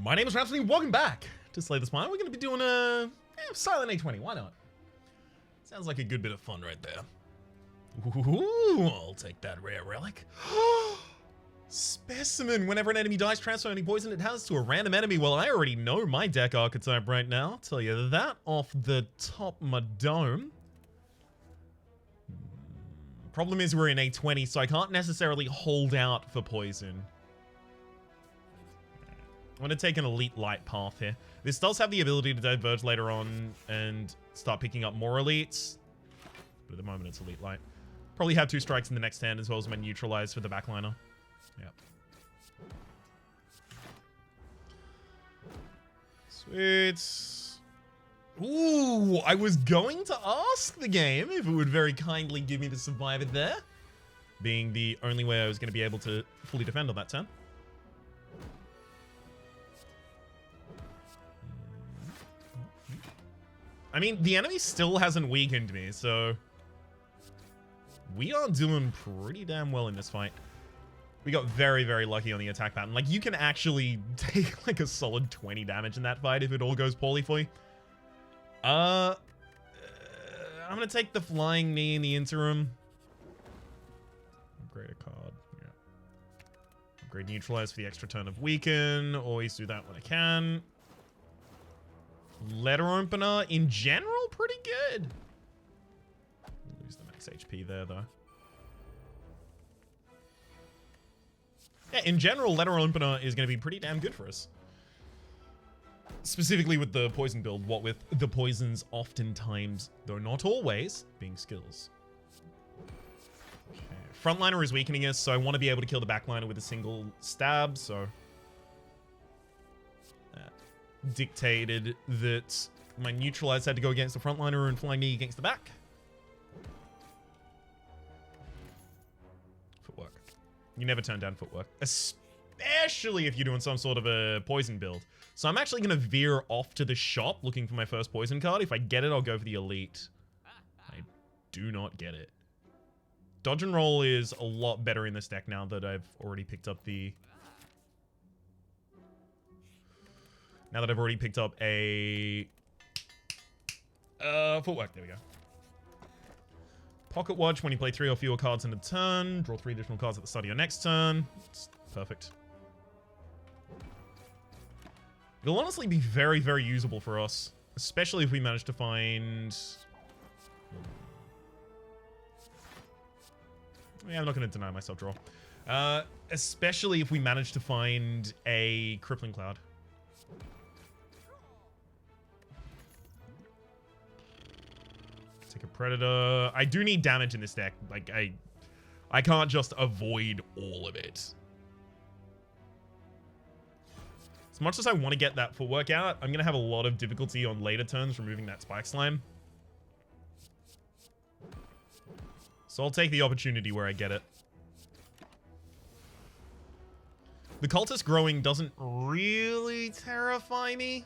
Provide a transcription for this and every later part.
My name is Rhapsody. Welcome back to Slay the Spire. We're going to be doing a silent A20. Why not? Sounds like a good bit of fun right there. Ooh, I'll take that rare relic. Specimen. Whenever an enemy dies, transfer any poison it has to a random enemy. Well, I already know my deck archetype right now. I'll tell you that off the top of my dome. Problem is we're in A20, so I can't necessarily hold out for poison. I'm going to take an elite light path here. This does have the ability to diverge later on and start picking up more elites. But at the moment, it's elite light. Probably have 2 strikes in the next turn as well as my neutralize for the backliner. Yep. Sweet. Ooh, I was going to ask the game if it would very kindly give me the survivor there. Being the only way I was going to be able to fully defend on that turn. I mean, the enemy still hasn't weakened me, so we are doing pretty damn well in this fight. We got very, very lucky on the attack pattern. Like, you can actually take like a solid 20 damage in that fight if it all goes poorly for you. I'm gonna take the flying knee in the interim. Upgrade a card. Yeah. Upgrade neutralize for the extra turn of weaken. Always do that when I can. Letter opener, in general, pretty good. Lose the max HP there, though. Yeah, in general, letter opener is going to be pretty damn good for us. Specifically with the poison build, what with the poisons oftentimes, though not always, being skills. Okay. Frontliner is weakening us, so I want to be able to kill the backliner with a single stab, so dictated that my neutralize had to go against the frontliner and flying knee against the back. Footwork. You never turn down footwork, especially if you're doing some sort of a poison build. So I'm actually going to veer off to the shop looking for my first poison card. If I get it, I'll go for the elite. I do not get it. Dodge and roll is a lot better in this deck now that I've already picked up the... Now that I've already picked up a footwork, there we go. Pocket watch when you play 3 or fewer cards in a turn. Draw 3 additional cards at the start of your next turn. It's perfect. It'll honestly be very, very usable for us, especially if we manage to find... Yeah, I'm not going to deny myself draw. Especially if we manage to find a crippling cloud. Take a predator. I do need damage in this deck. Like, I can't just avoid all of it. As much as I want to get that footwork out, I'm going to have a lot of difficulty on later turns removing that spike slime. So I'll take the opportunity where I get it. The cultist growing doesn't really terrify me.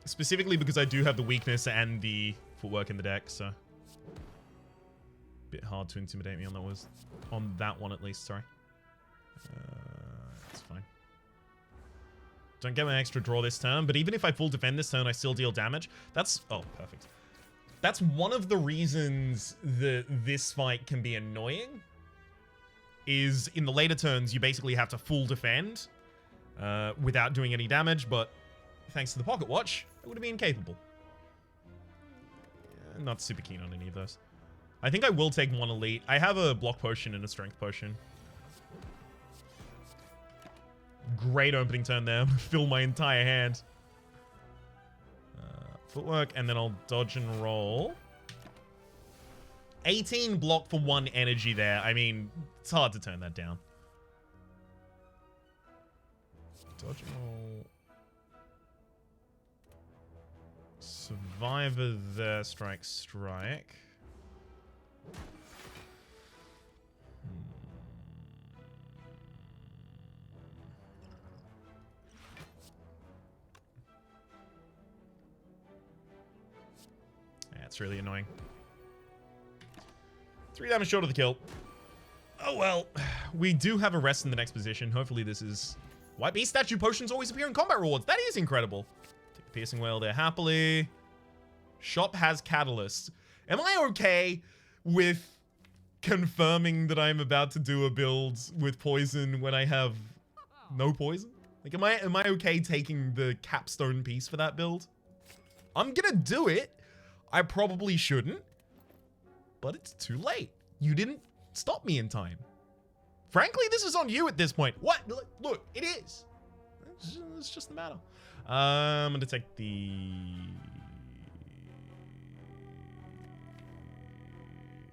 Specifically because I do have the weakness and the footwork in the deck, so bit hard to intimidate me on that one at least. Sorry, that's fine. Don't get my extra draw this turn, but even if I full defend this turn, I still deal damage. That's perfect. That's one of the reasons that this fight can be annoying. Is in the later turns you basically have to full defend without doing any damage, but thanks to the pocket watch, it would have been capable. Yeah, not super keen on any of those. I think I will take 1 elite. I have a block potion and a strength potion. Great opening turn there. Fill my entire hand. Footwork, and then I'll dodge and roll. 18 block for 1 energy there. I mean, it's hard to turn that down. Dodge and roll. Survivor there, strike. That's really annoying. 3 damage short of the kill. Oh well. we do have a rest in the next position. Hopefully this is... White Beast statue potions always appear in combat rewards. That is incredible. Take the Piercing Whale there happily. Shop has Catalyst. Am I okay with confirming that I'm about to do a build with poison when I have no poison? Like, am I okay taking the capstone piece for that build? I'm gonna do it. I probably shouldn't, but it's too late. You didn't stop me in time. Frankly, this is on you at this point. What? Look, it is. It's just the matter. I'm gonna take the...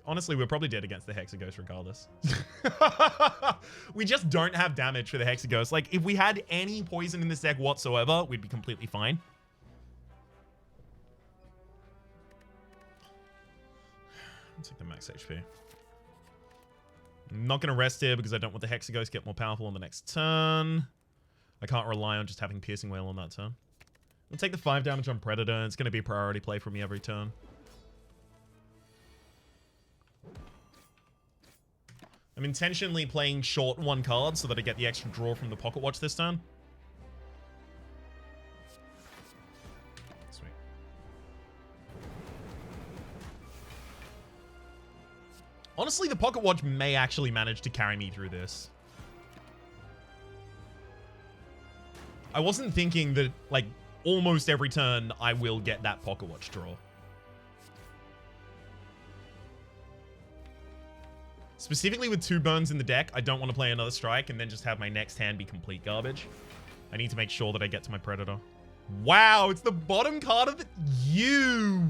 Honestly, we're probably dead against the Hexaghost regardless. We just don't have damage for the Hexaghost. Like, if we had any poison in this deck whatsoever, we'd be completely fine. I'll take the max HP. I'm not going to rest here because I don't want the Hexaghost to get more powerful on the next turn. I can't rely on just having Piercing Whale on that turn. I'll take the 5 damage on Predator. It's going to be a priority play for me every turn. I'm intentionally playing short 1 card so that I get the extra draw from the Pocket Watch this turn. Sweet. Honestly, the Pocket Watch may actually manage to carry me through this. I wasn't thinking that, like, almost every turn I will get that Pocket Watch draw. Specifically with 2 burns in the deck, I don't want to play another strike and then just have my next hand be complete garbage. I need to make sure that I get to my Predator. Wow, it's the bottom card of the... You!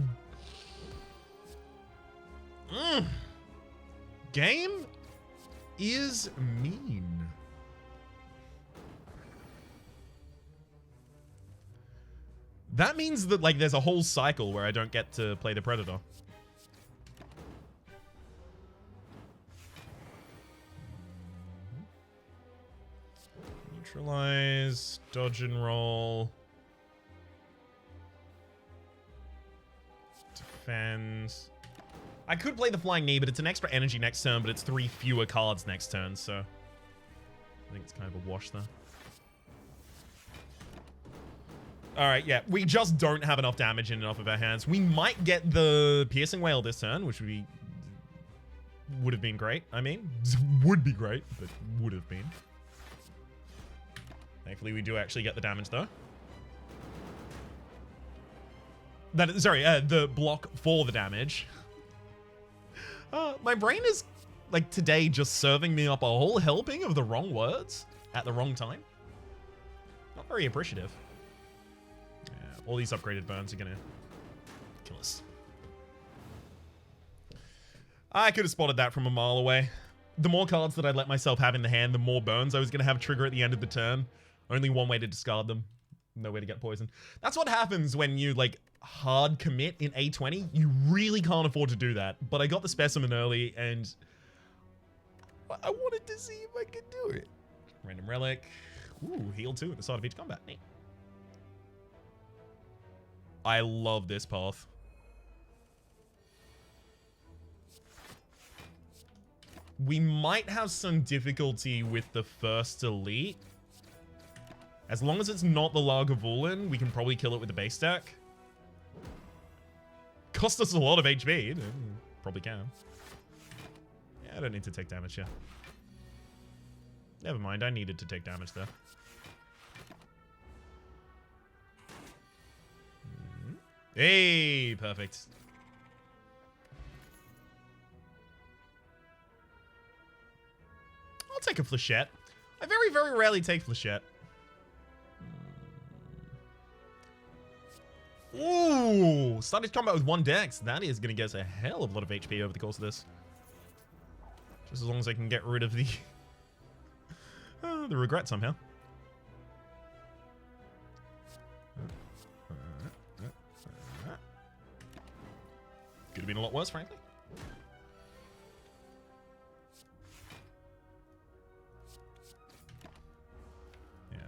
Game is mean. That means that, like, there's a whole cycle where I don't get to play the Predator. Neutralize, dodge and roll. Defend. I could play the Flying Knee, but it's an extra energy next turn, but it's 3 fewer cards next turn, so I think it's kind of a wash there. Alright, yeah. We just don't have enough damage in and off of our hands. We might get the Piercing Whale this turn, which would have been great. I mean, would be great, but would have been. Thankfully, we do actually get the damage, though. The block for the damage. My brain is, like, today just serving me up a whole helping of the wrong words at the wrong time. Not very appreciative. Yeah, all these upgraded burns are gonna kill us. I could have spotted that from a mile away. The more cards that I let myself have in the hand, the more burns I was gonna have trigger at the end of the turn. Only one way to discard them. No way to get poison. That's what happens when you, like, hard commit in A20. You really can't afford to do that. But I got the specimen early, and I wanted to see if I could do it. Random relic. Ooh, heal 2 at the start of each combat. Neat. I love this path. We might have some difficulty with the first elite. As long as it's not the Lagavulin, we can probably kill it with the base deck. Cost us a lot of HP. Probably can. Yeah, I don't need to take damage here. Never mind, I needed to take damage there. Hey, perfect. I'll take a Flechette. I very, very rarely take Flechette. Ooh, started combat with 1 dex. That is going to get us a hell of a lot of HP over the course of this. Just as long as I can get rid of the the regret somehow. Could have been a lot worse, frankly. Yeah.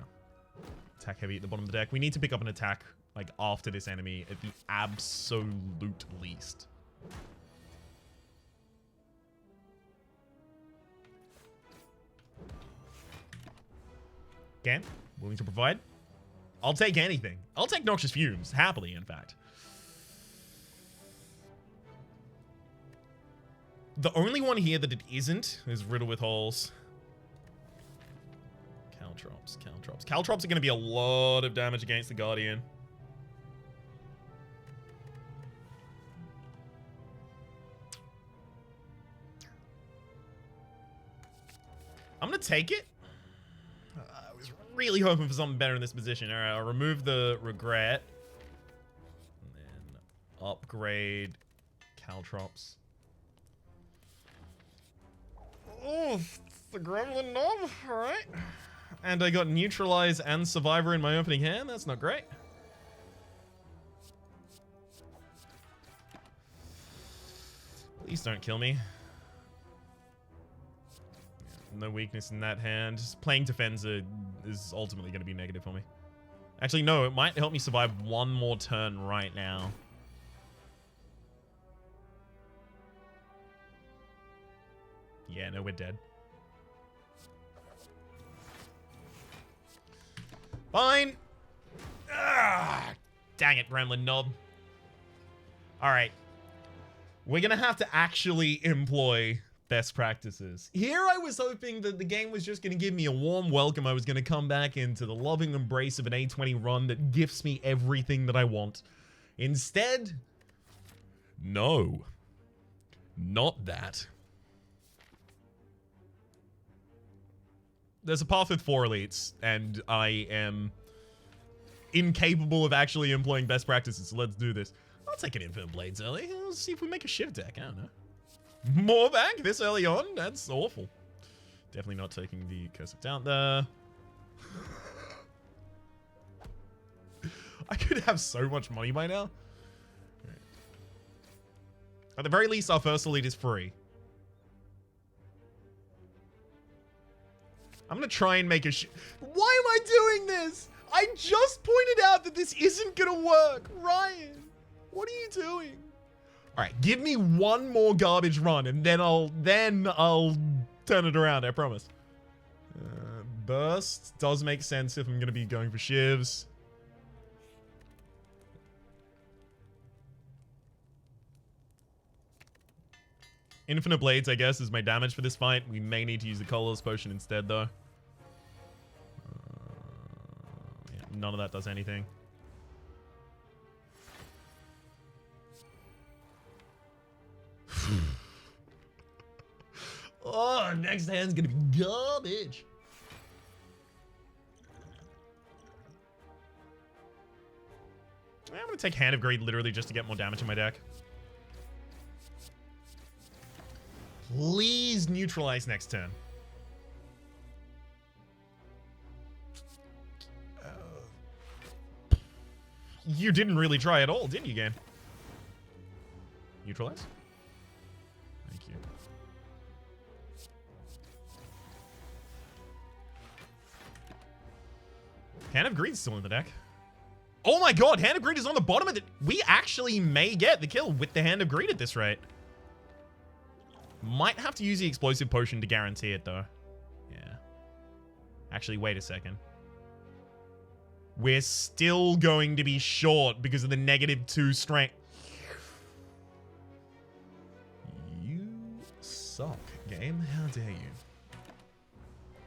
Attack heavy at the bottom of the deck. We need to pick up an attack, like, after this enemy at the absolute least. Again, willing to provide. I'll take anything. I'll take Noxious Fumes, happily, in fact. The only one here that it isn't is Riddle with Holes. Caltrops, Caltrops. Caltrops are going to be a lot of damage against the Guardian. I'm going to take it. I was really hoping for something better in this position. All right, I'll remove the Regret. And then upgrade Caltrops. Oh, the Gremlin Knob. All right. And I got Neutralize and Survivor in my opening hand. That's not great. Please don't kill me. No weakness in that hand. Just playing Defensa is ultimately going to be negative for me. Actually, no, it might help me survive one more turn right now. Yeah, no, we're dead. Fine. Ah, dang it, Gremlin Knob. All right. We're going to have to actually employ best practices. Here I was hoping that the game was just going to give me a warm welcome. I was going to come back into the loving embrace of an A20 run that gifts me everything that I want. Instead, no. Not that. There's a path with 4 elites, and I am incapable of actually employing best practices, so let's do this. I'll take an Infinite Blades early. Let's see if we make a shift deck. I don't know. More back this early on? That's awful. Definitely not taking the Curse of Doubt there. I could have so much money by now. Right. At the very least, our first elite is free. I'm going to try and make a Why am I doing this? I just pointed out that this isn't going to work. Ryan, what are you doing? All right, give me one more garbage run and then I'll turn it around, I promise. Burst does make sense if I'm going to be going for shivs. Infinite Blades, I guess, is my damage for this fight. We may need to use the Colorless Potion instead, though. Yeah, none of that does anything. Oh, next hand's gonna be garbage. I'm gonna take Hand of Greed literally just to get more damage in my deck. Please neutralize next turn. You didn't really try at all, did you, game? Neutralize? Thank you. Hand of Greed's still in the deck. Oh my god, Hand of Greed is on the bottom of it. We actually may get the kill with the Hand of Greed at this rate. Might have to use the Explosive Potion to guarantee it, though. Yeah. Actually, wait a second. We're still going to be short because of the -2 strength. You suck, game. How dare you?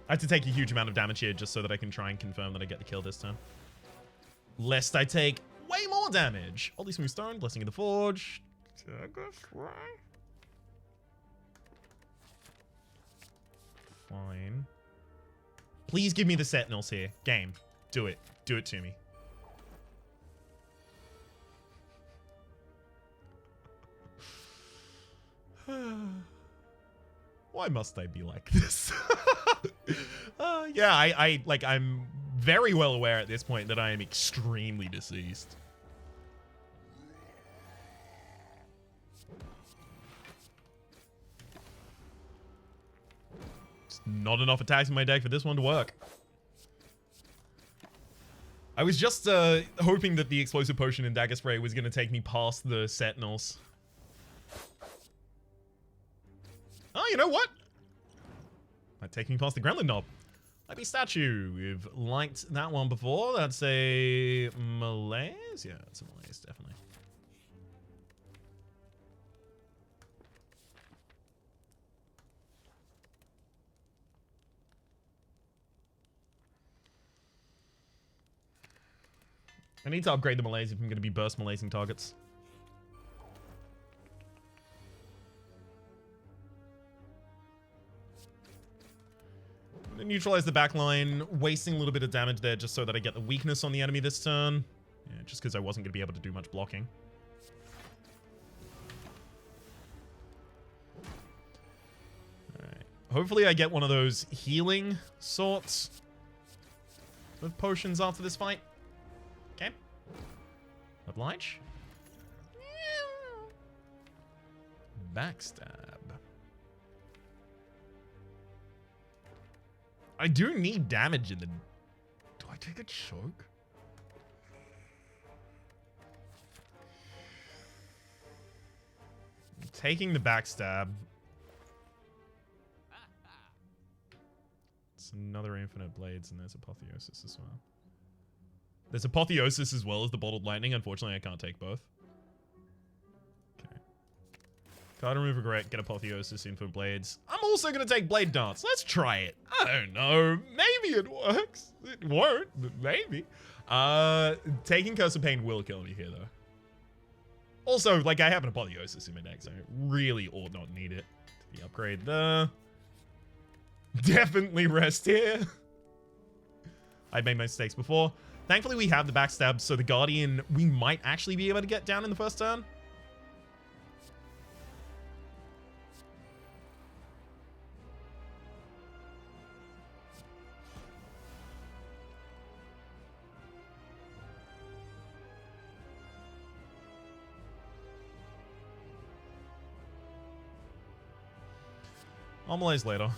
I have to take a huge amount of damage here just so that I can try and confirm that I get the kill this turn. Lest I take way more damage. Oddly Smooth Stone, Blessing of the Forge. Fine. Please give me the Sentinels here. Game. Do it. Do it to me. Why must I be like this? Yeah, I'm very well aware at this point that I am extremely deceased. Just not enough attacks in my deck for this one to work. I was just hoping that the Explosive Potion and Dagger Spray was going to take me past the Sentinels. Oh, you know what? Might take me past the Gremlin Knob. Happy statue. We've liked that one before. That's a Malaise? Yeah, it's a Malaise, definitely. I need to upgrade the Malaise if I'm going to be burst Malaising targets. I'm going to neutralize the backline, wasting a little bit of damage there just so that I get the weakness on the enemy this turn. Yeah, just because I wasn't going to be able to do much blocking. Alright. Hopefully I get one of those healing sorts of potions after this fight. Okay. Oblige. Backstab. I do need damage in the... Do I take a choke? I'm taking the backstab. It's another infinite blades and there's apotheosis as well. There's apotheosis as well as the bottled lightning. Unfortunately, I can't take both. Okay. Card remove regret, get apotheosis, infinite blades. I'm also going to take blade dance. Let's try it. I don't know. Maybe it works. It won't, but maybe. Taking Curse of Pain will kill me here, though. Also, like, I have an apotheosis in my deck, so I really ought not need it. The upgrade there. Definitely rest here. I've made mistakes before. Thankfully, we have the backstab, so the Guardian, we might actually be able to get down in the first turn. I'll Malaise later.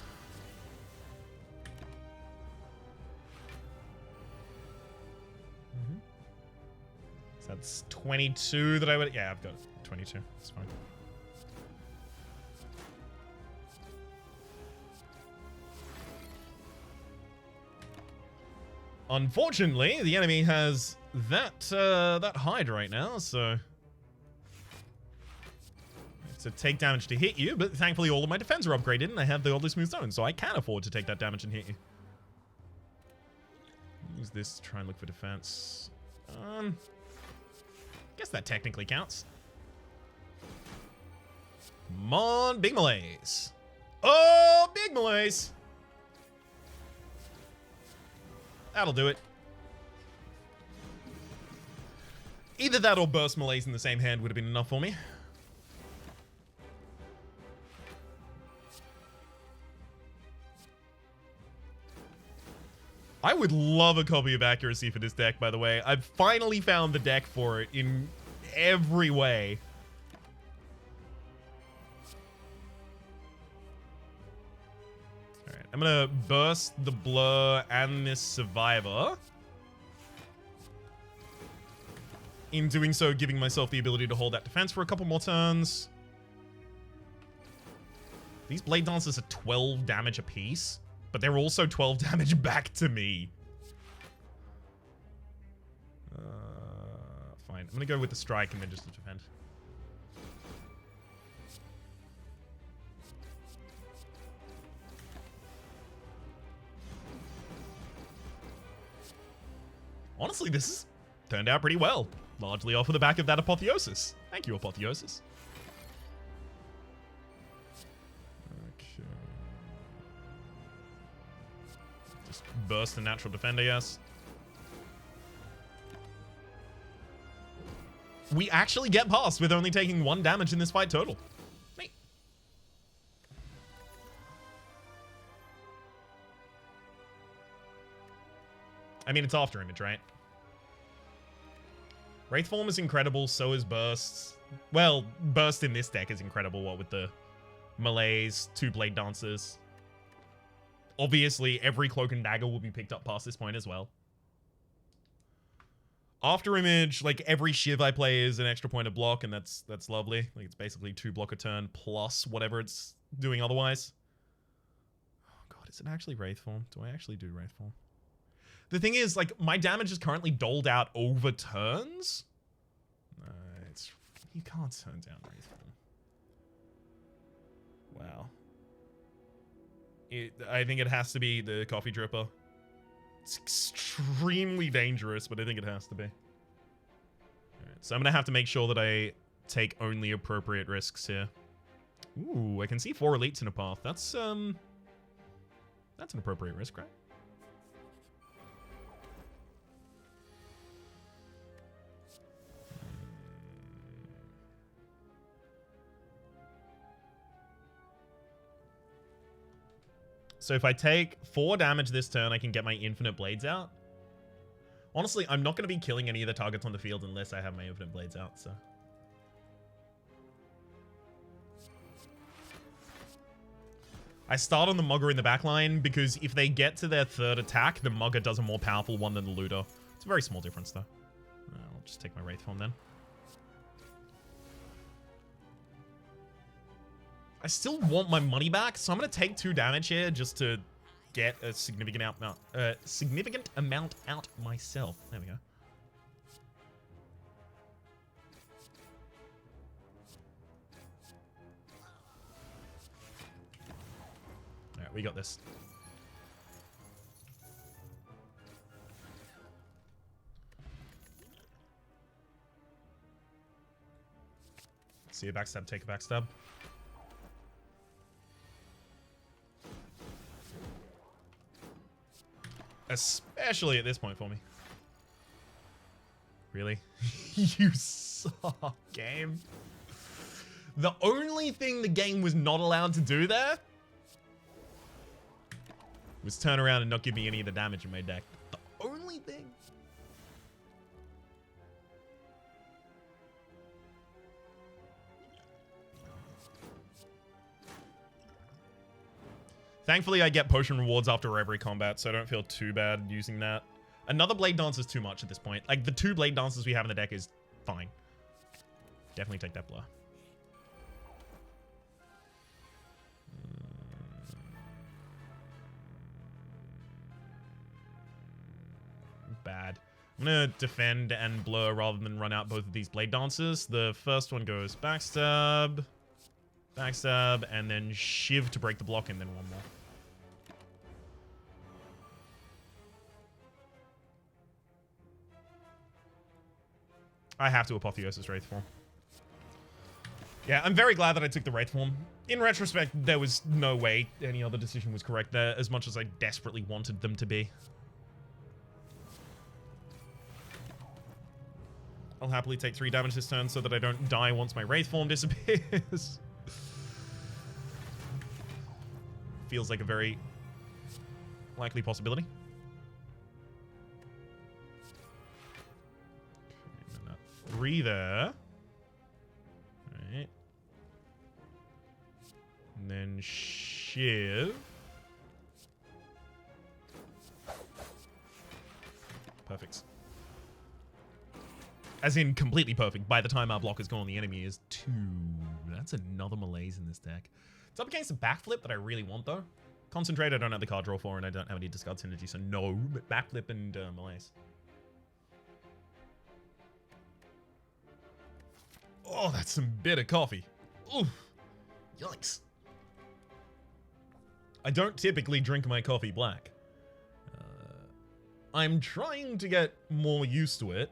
So that's 22 that I would... Yeah, I've got 22. It's fine. Unfortunately, the enemy has that hide right now, so... to take damage to hit you, but thankfully all of my defense are upgraded and I have the oddly smooth zone, so I can afford to take that damage and hit you. Use this to try and look for defense. Guess that technically counts. Come on, big Malaise. Oh, big Malaise. That'll do it. Either that or burst Malaise in the same hand would have been enough for me. I would love a copy of Accuracy for this deck, by the way. I've finally found the deck for it in every way. Alright, I'm gonna burst the Blur and this Survivor. In doing so, giving myself the ability to hold that defense for a couple more turns. These Blade Dancers are 12 damage apiece. But they're also 12 damage back to me. Fine. I'm gonna go with the strike and then just defend. Honestly, this has turned out pretty well. Largely off of the back of that Apotheosis. Thank you, Apotheosis. Burst the natural defender, yes. We actually get past with only taking 1 damage in this fight total. Neat. I mean, it's after image, right? Wraith form is incredible, so is burst. Well, burst in this deck is incredible, what with the Malaise, 2 Blade Dancers. Obviously, every Cloak and Dagger will be picked up past this point as well. After image, like every Shiv I play is an extra point of block, and that's lovely. Like it's basically 2 block a turn plus whatever it's doing otherwise. Oh god, is it actually Wraith form? Do I actually do Wraith form? The thing is, like, my damage is currently doled out over turns. You can't turn down Wraith form. Wow. I think it has to be the coffee dripper. It's extremely dangerous, but I think it has to be. Alright, so I'm gonna have to make sure that I take only appropriate risks here. Ooh, I can see 4 elites in a path. That's an appropriate risk, right? So if I take 4 damage this turn, I can get my infinite blades out. Honestly, I'm not going to be killing any of the targets on the field unless I have my infinite blades out, so. I start on the Mugger in the backline because if they get to their 3rd attack, the Mugger does a more powerful one than the Looter. It's a very small difference, though. I'll just take my Wraith form then. I still want my money back, so I'm going to take 2 damage here just to get a significant amount out myself. There we go. Alright, we got this. See a backstab, take a backstab. Especially at this point for me. Really? You suck, game. The only thing the game was not allowed to do there was turn around and not give me any of the damage in my deck. The only thing. Thankfully, I get potion rewards after every combat, so I don't feel too bad using that. Another Blade Dance is too much at this point. Like, the 2 Blade Dances we have in the deck is fine. Definitely take that blur. Bad. I'm going to defend and blur rather than run out both of these Blade Dances. The first one goes backstab, backstab, and then shiv to break the block, and then one more. I have to Apotheosis Wraith form. Yeah, I'm very glad that I took the Wraith form. In retrospect, there was no way any other decision was correct there, as much as I desperately wanted them to be. I'll happily take 3 damage this turn so that I don't die once my Wraith form disappears. Feels like a very likely possibility. 3 there. Alright. And then shiv. Perfect. As in completely perfect. By the time our block is gone, the enemy is 2. That's another malaise in this deck. It's up against a backflip that I really want, though. Concentrate, I don't have the card draw for, and I don't have any discard synergy, so no. But backflip and malaise. Oh, that's some bitter coffee. Oof. Yikes. I don't typically drink my coffee black. I'm trying to get more used to it.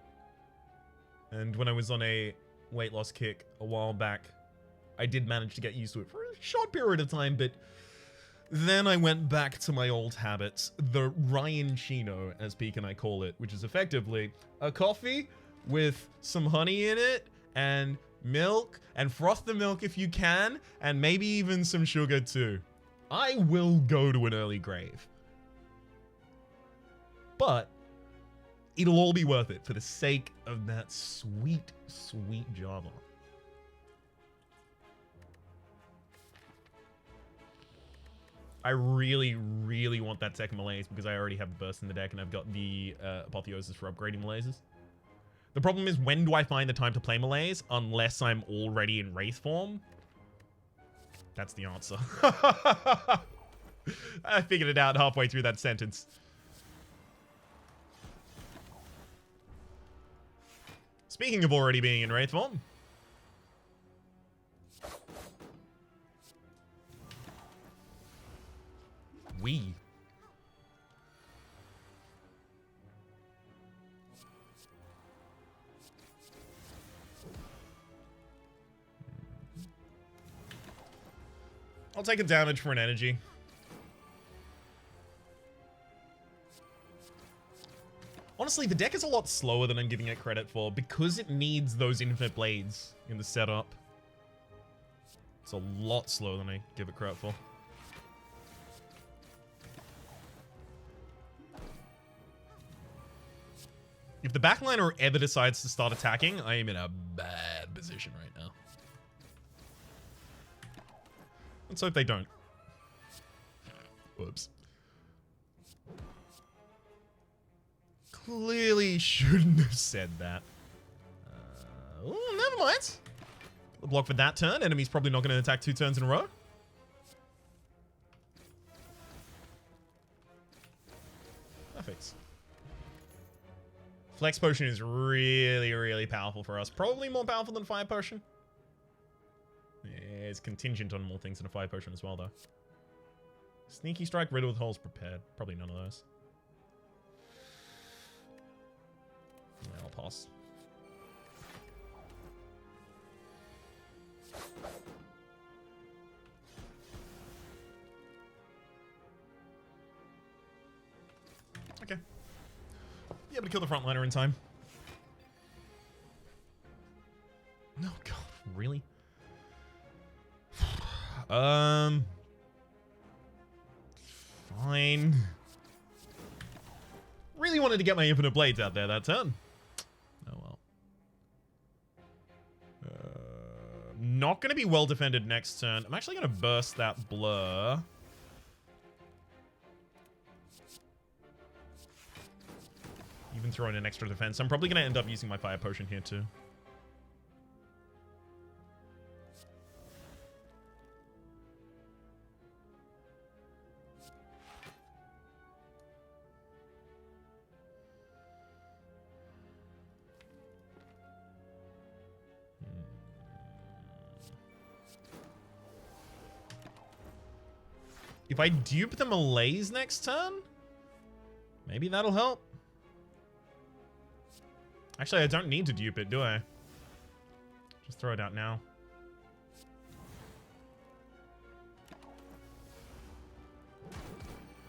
And when I was on a weight loss kick a while back, I did manage to get used to it for a short period of time, but then I went back to my old habits. The Ryan Chino, as Peek and I call it, which is effectively a coffee with some honey in it, and milk, and froth the milk if you can, and maybe even some sugar too. I will go to an early grave. But it'll all be worth it for the sake of that sweet, sweet Java. I really, really want that second malaise because I already have the burst in the deck and I've got the apotheosis for upgrading malaises. The problem is, when do I find the time to play malaise unless I'm already in Wraith form? That's the answer. I figured it out halfway through that sentence. Speaking of already being in Wraith form. I'll take a damage for an energy. Honestly, the deck is a lot slower than I'm giving it credit for because it needs those infinite blades in the setup. It's a lot slower than I give it credit for. If the backliner ever decides to start attacking, I am in a bad position right now. Let's hope they don't. Whoops. Clearly shouldn't have said that. Oh, never mind. The block for that turn. Enemy's probably not going to attack 2 turns in a row. Perfect. Flex Potion is really, really powerful for us. Probably more powerful than Fire Potion. Yeah, it's contingent on more things than a Fire Potion as well, though. Sneaky Strike, Riddle with Holes prepared. Probably none of those. Yeah, I'll pass. Okay. Be able to kill the frontliner in time. No, God, really? Fine. Really wanted to get my infinite blades out there that turn. Oh well. Not going to be well defended next turn. I'm actually going to burst that blur. Even throw in an extra defense. I'm probably going to end up using my Fire Potion here too. If I dupe the Malaise next turn, maybe that'll help. Actually, I don't need to dupe it, do I? Just throw it out now.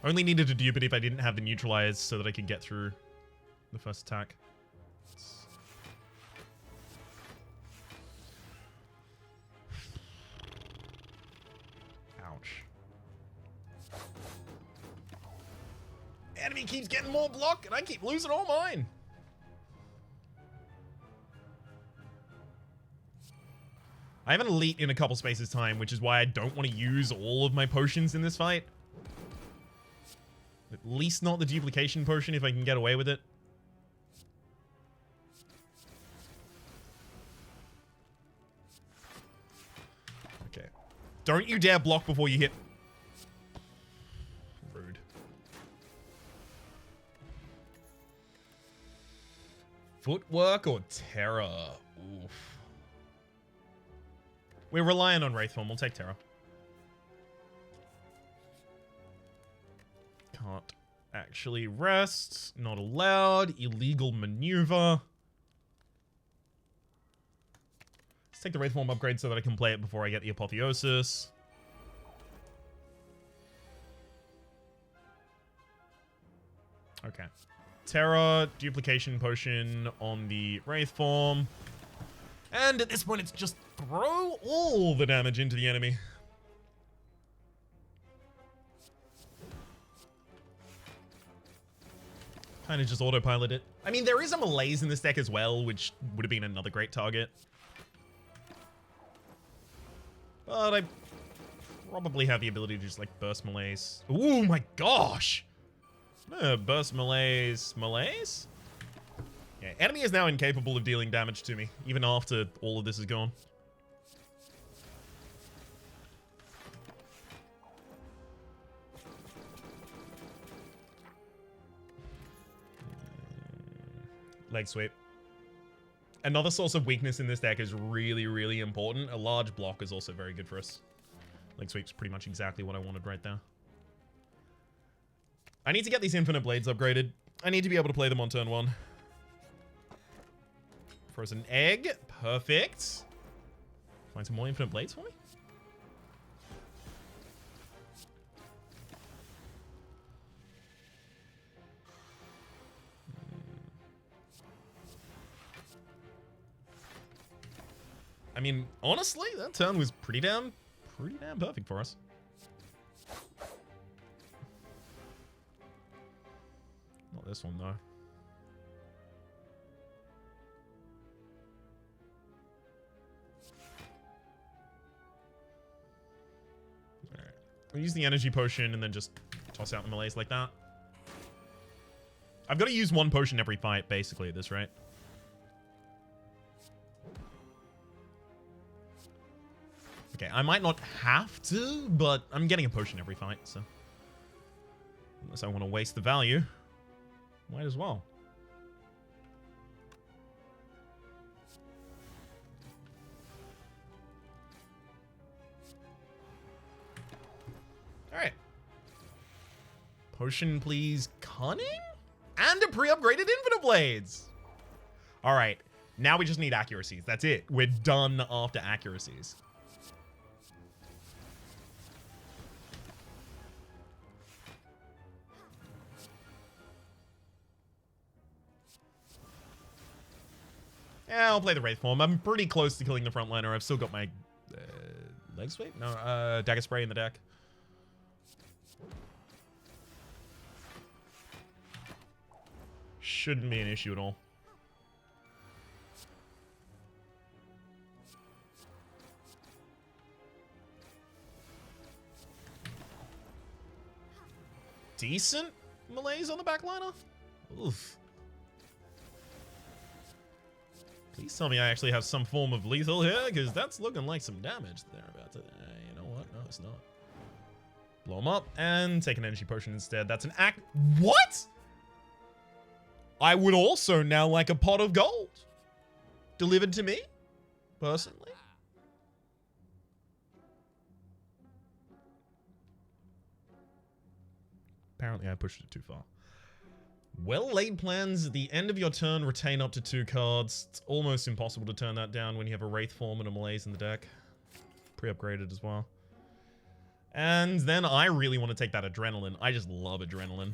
Only needed to dupe it if I didn't have the neutralize so that I could get through the first attack. Ouch. Enemy keeps getting more block and I keep losing all mine. I have an elite in a couple spaces time, which is why I don't want to use all of my potions in this fight. At least not the duplication potion if I can get away with it. Okay. Don't you dare block before you hit. Rude. Footwork or terror? Oof. We're relying on Wraith form. We'll take Terror. Can't actually rest. Not allowed. Illegal maneuver. Let's take the Wraith form upgrade so that I can play it before I get the Apotheosis. Okay. Terror, duplication potion on the Wraith form. And at this point, it's just throw all the damage into the enemy. Kind of just autopilot it. I mean, there is a Malaise in this deck as well, which would have been another great target. But I probably have the ability to just, like, burst Malaise. Oh my gosh! Burst Malaise. Malaise? Yeah, enemy is now incapable of dealing damage to me, even after all of this is gone. Leg sweep. Another source of weakness in this deck is really, really important. A large block is also very good for us. Leg sweep's pretty much exactly what I wanted right there. I need to get these infinite blades upgraded. I need to be able to play them on turn 1. Frozen egg. Perfect. Find some more infinite blades for me. I mean, honestly, that turn was pretty damn perfect for us. Not this one, though. Alright. We'll use the energy potion and then just toss out the melees like that. I've got to use one potion every fight, basically, at this rate. Okay, I might not have to, but I'm getting a potion every fight, so... Unless I want to waste the value, might as well. Alright. Potion, please. Cunning? And a pre-upgraded Infinite Blades! Alright, now we just need accuracies. That's it. We're done after accuracies. Yeah, I'll play the Wraith form. I'm pretty close to killing the frontliner. I've still got my leg sweep? No, dagger spray in the deck. Shouldn't be an issue at all. Decent melees on the backliner? Oof. Please tell me I actually have some form of lethal here, because that's looking like some damage they're about to... you know what? No, it's not. Blow them up and take an energy potion instead. That's an act... What? I would also now like a pot of gold. Delivered to me, personally. Apparently I pushed it too far. Well-laid plans. At the end of your turn, retain up to 2 cards. It's almost impossible to turn that down when you have a Wraith form and a Malaise in the deck. Pre-upgraded as well. And then I really want to take that Adrenaline. I just love Adrenaline.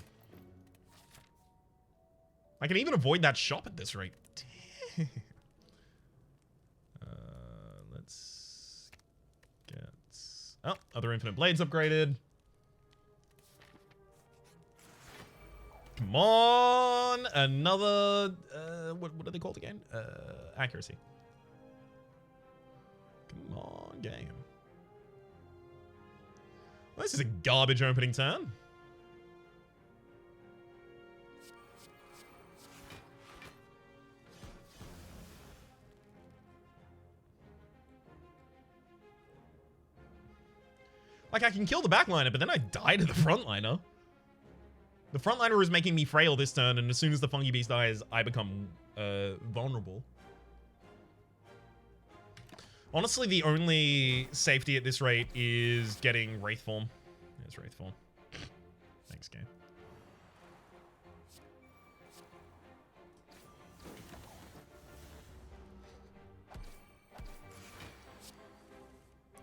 I can even avoid that shop at this rate. Let's get... Oh, other Infinite Blades upgraded. Come on! Another... what are they called again? Accuracy. Come on, game. Well, this is a garbage opening turn. Like, I can kill the backliner, but then I die to the frontliner. The frontliner is making me frail this turn, and as soon as the Fungi Beast dies, I become vulnerable. Honestly, the only safety at this rate is getting Wraith form. There's Wraith form. Thanks, game.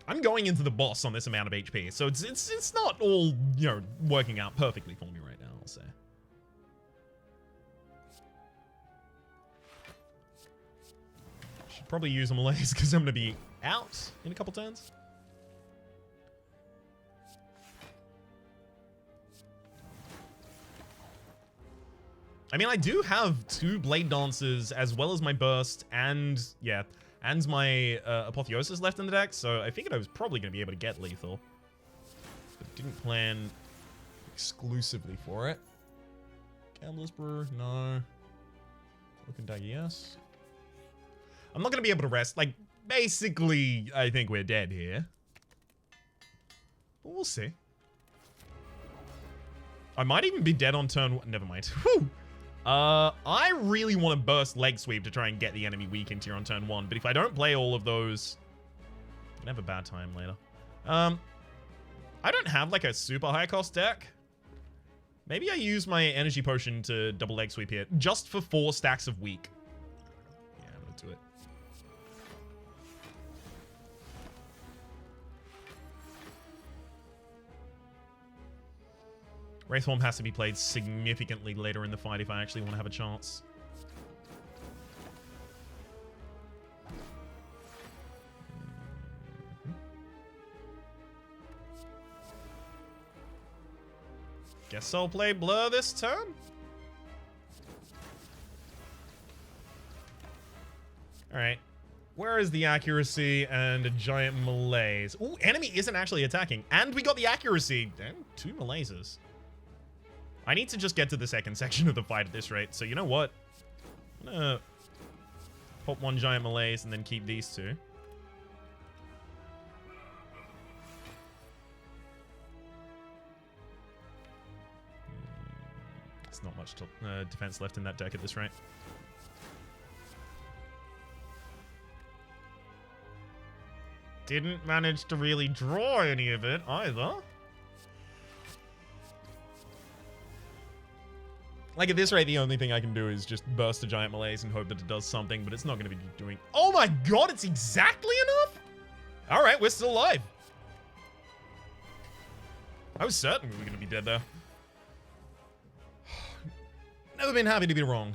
I'm going into the boss on this amount of HP, so it's not all, you know, working out perfectly for me right now, I'll say. Should probably use a Malaise because I'm going to be out in a couple turns. I mean, I do have 2 Blade Dancers as well as my Burst and, yeah, and my Apotheosis left in the deck, so I figured I was probably going to be able to get lethal. But didn't plan exclusively for it. Candleless Brew, no. Looking Dagger, yes. I'm not going to be able to rest. Like, basically, I think we're dead here. But we'll see. I might even be dead on turn... Never mind. Whew! I really want to burst leg sweep to try and get the enemy weak into on turn 1, but if I don't play all of those, I'm gonna have a bad time later. I don't have like a super high cost deck. Maybe I use my energy potion to double leg sweep here, just for 4 stacks of weak. Yeah, I'm gonna do it. Wraithform has to be played significantly later in the fight if I actually want to have a chance. Guess I'll play Blur this turn. Alright. Where is the accuracy and a giant malaise? Ooh, enemy isn't actually attacking. And we got the accuracy. Damn, 2 malaises. I need to just get to the second section of the fight at this rate. So you know what? I'm gonna pop 1 giant malaise and then keep these 2. There's not much defense left in that deck at this rate. Didn't manage to really draw any of it either. Like, at this rate, the only thing I can do is just burst a giant malaise and hope that it does something, but it's not going to be doing... Oh my god, it's exactly enough? Alright, we're still alive. I was certain we were going to be dead there. Never been happy to be wrong.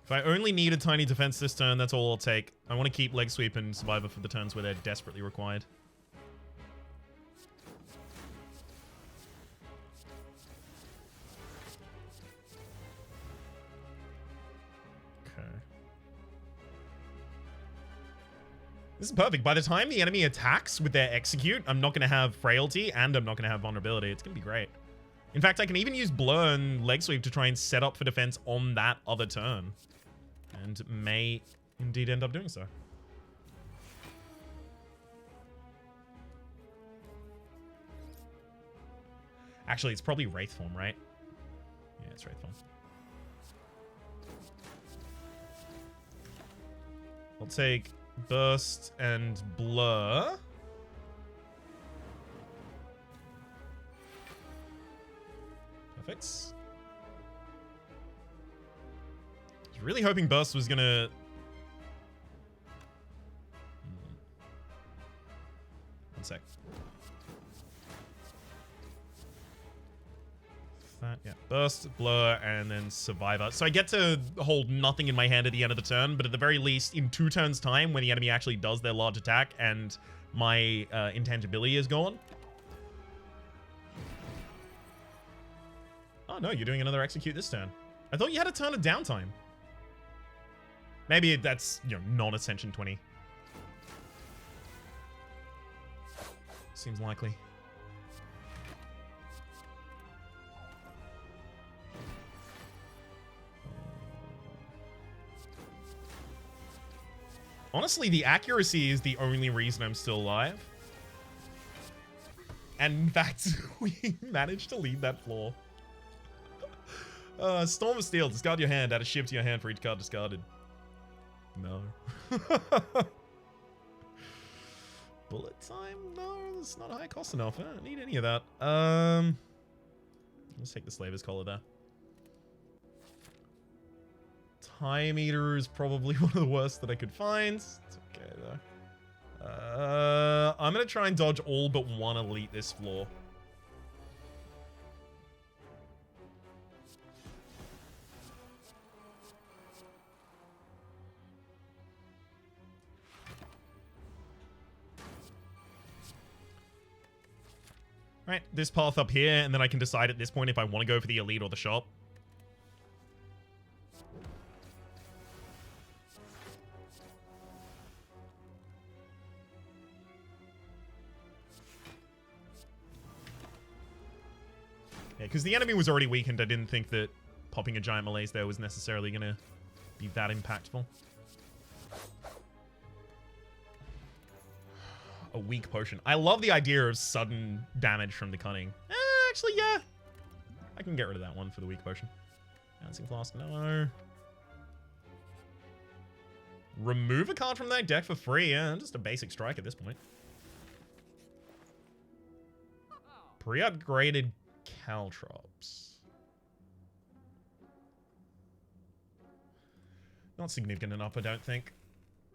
If I only need a tiny defense this turn, that's all I'll take. I want to keep leg sweep and survivor for the turns where they're desperately required. Okay. This is perfect. By the time the enemy attacks with their execute, I'm not going to have frailty and I'm not going to have vulnerability. It's going to be great. In fact, I can even use blur and leg sweep to try and set up for defense on that other turn. And may indeed end up doing so. Actually, it's probably Wraithform, right? Yeah, it's Wraithform. I'll take Burst and Blur. Perfect. I was really hoping Burst was gonna... One sec. That, yeah. Burst, Blur, and then Survivor. So I get to hold nothing in my hand at the end of the turn, but at the very least, in 2 turns' time, when the enemy actually does their large attack and my intangibility is gone. Oh no, you're doing another execute this turn. I thought you had a turn of downtime. Maybe that's, you know, non-Ascension 20. Seems likely. Honestly, the accuracy is the only reason I'm still alive. And in fact, we managed to leave that floor. Storm of Steel. Discard your hand. Add a shiv to your hand for each card discarded. No. Bullet time? No, it's not high cost enough. I don't need any of that. Let's take the Slaver's Collar there. Time Eater is probably one of the worst that I could find. It's okay, though. I'm going to try and dodge all but one elite this floor. Right, this path up here, and then I can decide at this point if I want to go for the elite or the shop. Yeah, because the enemy was already weakened. I didn't think that popping a giant malaise there was necessarily going to be that impactful. a weak potion. I love the idea of sudden damage from the cunning. Actually, yeah. I can get rid of that one for the weak potion. Bouncing Flask, no. Remove a card from that deck for free. Yeah, just a basic strike at this point. Pre-upgraded Caltrops. Not significant enough, I don't think.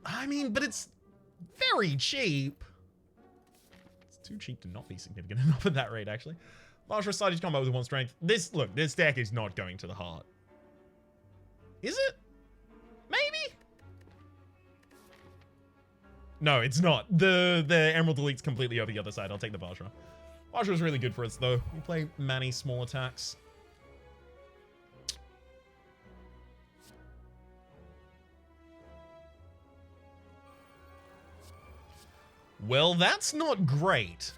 I mean, but it's very cheap. It's too cheap to not be significant enough at that rate, actually. Last recited combat with 1 strength. Look, this deck is not going to the heart. Is it? Maybe? No, it's not. The Emerald Elite's completely over the other side. I'll take the Vajra. Vajra is really good for us, though. We play many small attacks. Well, that's not great.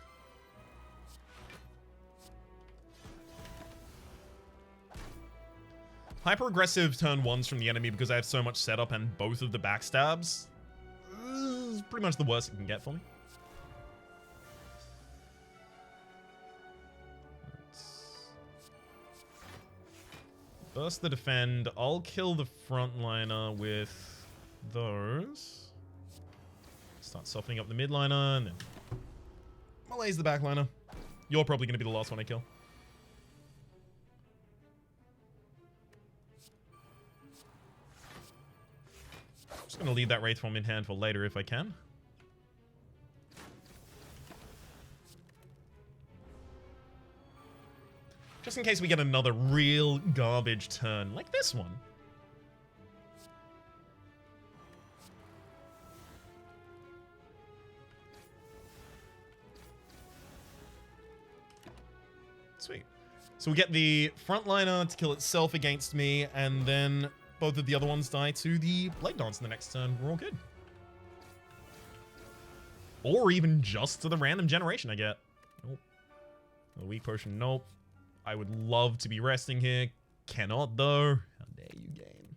Hyper-aggressive turn 1s from the enemy because I have so much setup and both of the backstabs. Is pretty much the worst it can get for me. Burst the defend. I'll kill the frontliner with those. Start softening up the midliner and then malaise the backliner. You're probably going to be the last one I kill. Just going to leave that Wraithform in hand for later if I can. Just in case we get another real garbage turn, like this one. Sweet. So we get the frontliner to kill itself against me, and then both of the other ones die to the Blade Dance in the next turn. We're all good. Or even just to the random generation I get. Nope. A weak potion, nope. I would love to be resting here. Cannot, though. How dare you, game.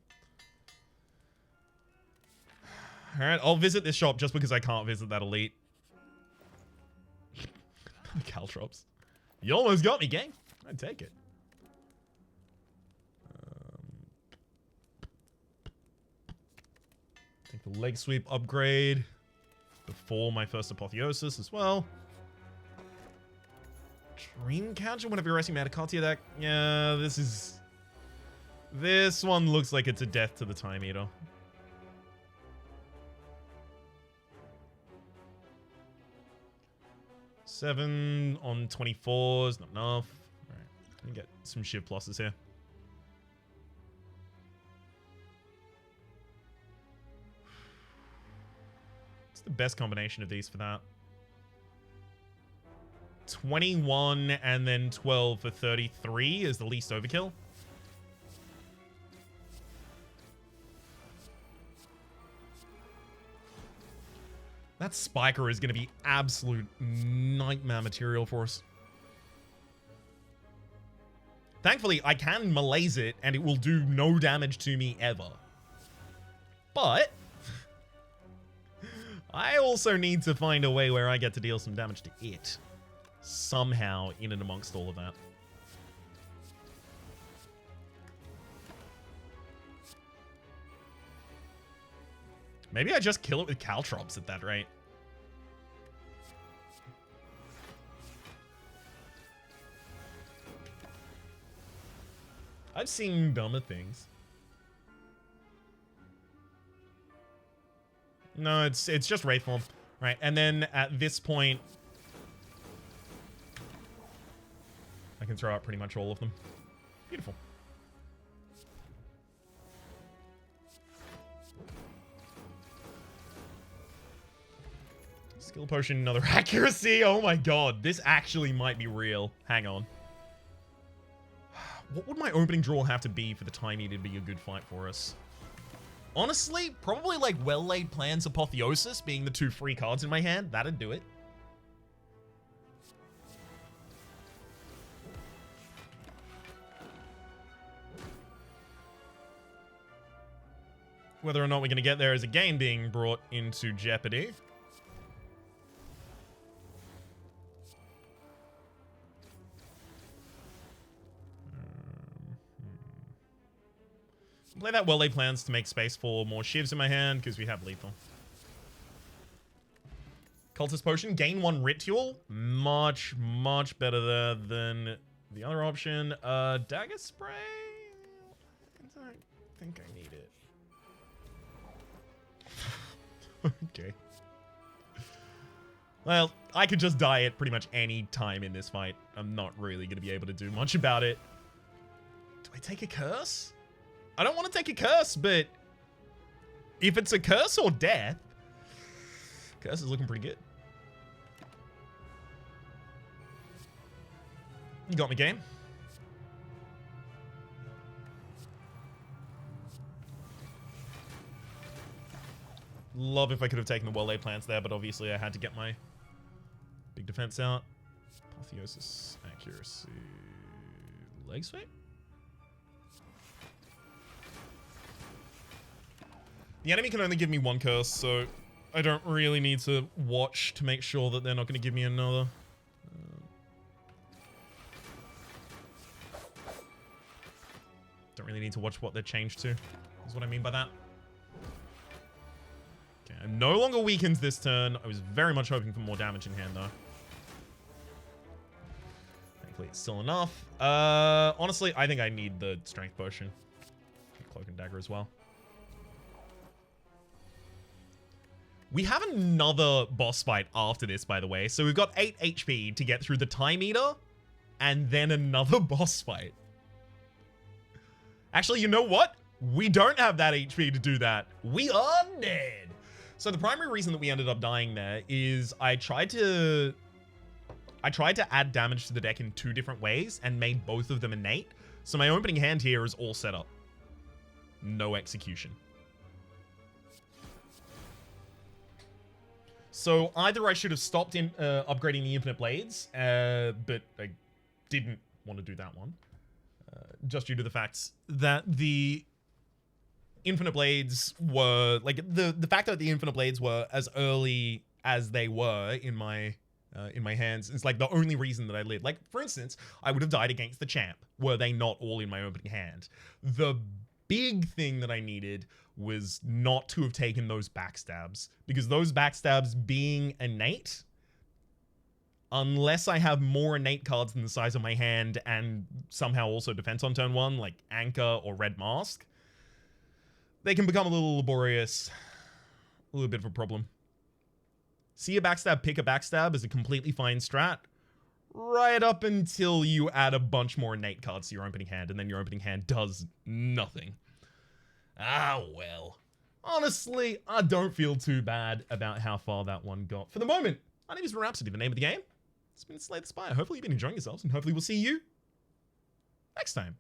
Alright, I'll visit this shop just because I can't visit that elite. Caltrops. You almost got me, gang. I'd take it. Take the leg sweep upgrade before my first apotheosis as well. Dreamcatcher whenever you're resting Metacartia deck. Yeah, this one looks like it's a death to the Time Eater. Seven on 24 is not enough. Alright, let me get some Shiv pluses here. What's the best combination of these for that? 21 and then 12 for 33 is the least overkill. That Spiker is going to be absolute nightmare material for us. Thankfully, I can malaise it and it will do no damage to me ever. But I also need to find a way where I get to deal some damage to it. Somehow in and amongst all of that. Maybe I just kill it with Caltrops at that rate. I've seen dumber things. No, it's just Wraithform. Right, and then at this point I can throw out pretty much all of them. Beautiful. Skill potion, another accuracy. Oh my god, this actually might be real. Hang on. What would my opening draw have to be for the Time Eater to be a good fight for us? Honestly, probably like Well-Laid Plans Apotheosis being the 2 free cards in my hand. That'd do it. Whether or not we're going to get there is again being brought into jeopardy. play that well-laid plans to make space for more shivs in my hand, because we have lethal. Cultist Potion, gain 1 ritual. Much, much better there than the other option. Dagger Spray? I don't think I need it. Okay. Well, I could just die at pretty much any time in this fight. I'm not really going to be able to do much about it. Do I take a curse? I don't want to take a curse, but if it's a curse or death, curse is looking pretty good. You got me, game. Love if I could have taken the well-laid plans there, but obviously I had to get my big defense out. Apotheosis, accuracy, leg sweep? The enemy can only give me 1 curse, so I don't really need to watch to make sure that they're not going to give me another. Don't really need to watch what they're changed to, is what I mean by that. Okay, I'm no longer weakened this turn. I was very much hoping for more damage in hand, though. Thankfully, it's still enough. Honestly, I think I need the strength potion. Cloak and dagger as well. We have another boss fight after this, by the way. So we've got 8 HP to get through the time eater, and then another boss fight. Actually, you know what? We don't have that HP to do that. We are dead. So the primary reason that we ended up dying there is I tried to add damage to the deck in 2 different ways and made both of them innate. So my opening hand here is all set up. No execution. So either I should have stopped in upgrading the Infinite Blades, but I didn't want to do that one. Just due to the fact that the Infinite Blades were, like, the fact that the Infinite Blades were as early as they were in my hands is, like, the only reason that I lived. Like, for instance, I would have died against the champ were they not all in my opening hand. The big thing that I needed was not to have taken those backstabs, because those backstabs being innate, unless I have more innate cards than the size of my hand and somehow also defense on turn 1, like Anchor or Red Mask, they can become a little laborious, a little bit of a problem. See a backstab, pick a backstab is a completely fine strat, right up until you add a bunch more innate cards to your opening hand, and then your opening hand does nothing. Ah, well. Honestly, I don't feel too bad about how far that one got. For the moment, my name is Rhapsody, the name of the game. It's been Slay the Spire. Hopefully you've been enjoying yourselves, and hopefully we'll see you next time.